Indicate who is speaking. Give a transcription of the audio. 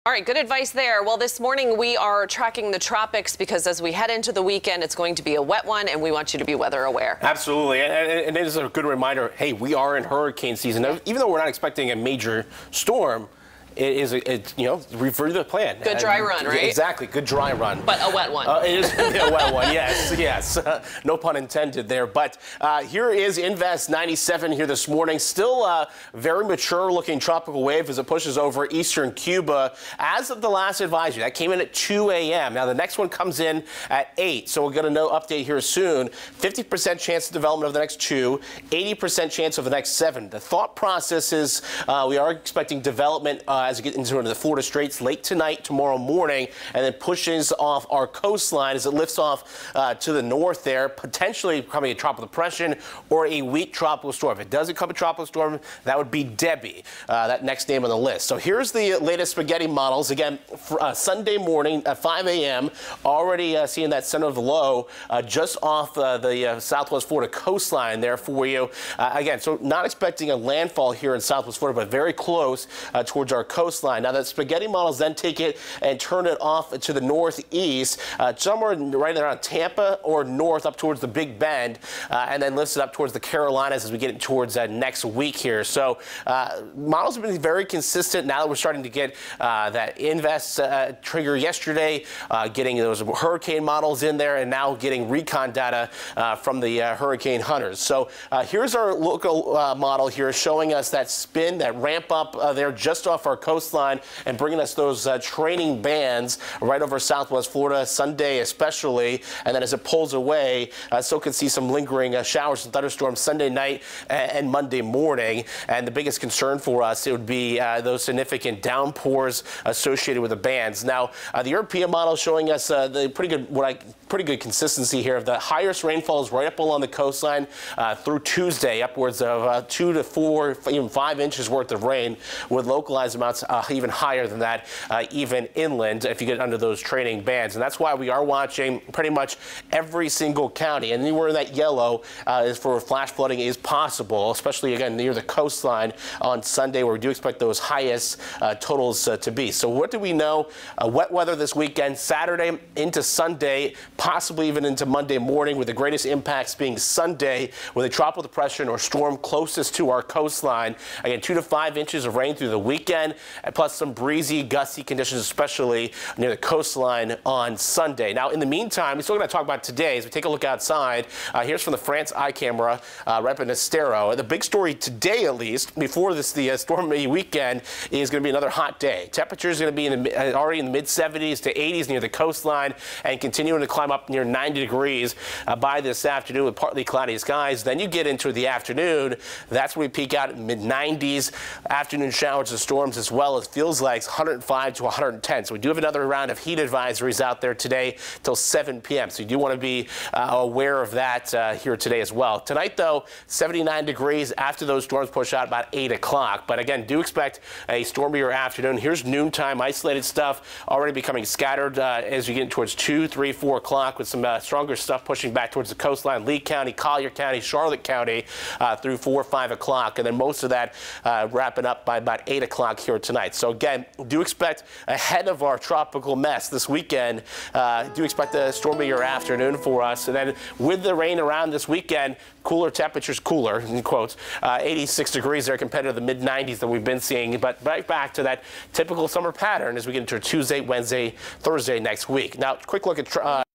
Speaker 1: All right, good advice there. Well, this morning we are tracking the tropics because as we head into the weekend, it's going to be a wet one, and we want you to be weather aware.
Speaker 2: Absolutely, and it is a good reminder, hey, we are in hurricane season. Even though we're not expecting a major storm, it's refer to the plan.
Speaker 1: Good dry run, right?
Speaker 2: Exactly, good dry run.
Speaker 1: But a wet one.
Speaker 2: It is a wet one, yes. No pun intended there. But here is Invest 97 here this morning. Still a very mature looking tropical wave as it pushes over eastern Cuba. As of the last advisory, that came in at 2 a.m. Now the next one comes in at 8. So we're going to update here soon. 50% chance of development of the next 2, 80% chance of the next 7. The thought process is we are expecting development as we get into the Florida Straits late tonight, tomorrow morning, and then pushes off our coastline as it lifts off to the north there, potentially becoming a tropical depression or a weak tropical storm. If it doesn't become a tropical storm, that would be Debbie, that next name on the list. So here's the latest spaghetti models. Again, for, Sunday morning at 5 a.m., already seeing that center of the low just off the southwest Florida coastline there for you. Again, so not expecting a landfall here in southwest Florida, but very close towards our coastline. Now, that spaghetti models then take it and turn it off to the northeast, somewhere right around Tampa or north up towards the Big Bend, and then lifts it up towards the Carolinas as we get towards next week here. So models have been very consistent now that we're starting to get that Invest trigger yesterday, getting those hurricane models in there, and now getting recon data from the hurricane hunters. So here's our local model here showing us that spin, that ramp up there just off our coastline and bringing us those training bands right over southwest Florida Sunday especially, and then as it pulls away, still can see some lingering showers and thunderstorms Sunday night and Monday morning. And the biggest concern for us, it would be those significant downpours associated with the bands. Now the European model showing us the pretty good consistency here of the highest rainfalls right up along the coastline through Tuesday, upwards of 2 to 4, even 5 inches worth of rain, with localized amounts even higher than that, even inland if you get under those training bands. And that's why we are watching pretty much every single county. And anywhere in that yellow is for flash flooding is possible, especially again near the coastline on Sunday, where we do expect those highest totals to be. So what do we know? Wet weather this weekend, Saturday into Sunday, possibly even into Monday morning, with the greatest impacts being Sunday with a tropical depression or storm closest to our coastline. Again, 2 to 5 inches of rain through the weekend, plus some breezy, gusty conditions, especially near the coastline on Sunday. Now, in the meantime, we're still going to talk about today as we take a look outside. Here's from the France Eye Camera, right up in Estero. The big story today, at least, before the stormy weekend, is going to be another hot day. Temperatures are going to be already in the mid-70s to 80s near the coastline and continuing to climb up near 90 degrees by this afternoon with partly cloudy skies. Then you get into the afternoon. That's when we peak out in mid-90s. Afternoon showers and storms as well. It feels like 105 to 110. So we do have another round of heat advisories out there today till 7 p.m. So you do want to be aware of that here today as well. Tonight, though, 79 degrees after those storms push out about 8 o'clock. But again, do expect a stormier afternoon. Here's noontime isolated stuff already becoming scattered as you get towards 2, 3, 4 o'clock with some stronger stuff pushing back towards the coastline. Lee County, Collier County, Charlotte County through 4 or 5 o'clock. And then most of that wrapping up by about 8 o'clock here tonight. So again, do expect ahead of our tropical mess this weekend, do expect a stormier afternoon for us. And then with the rain around this weekend, cooler temperatures, cooler in quotes, 86 degrees there compared to the mid-90s that we've been seeing. But right back to that typical summer pattern as we get into Tuesday, Wednesday, Thursday next week. Now, quick look at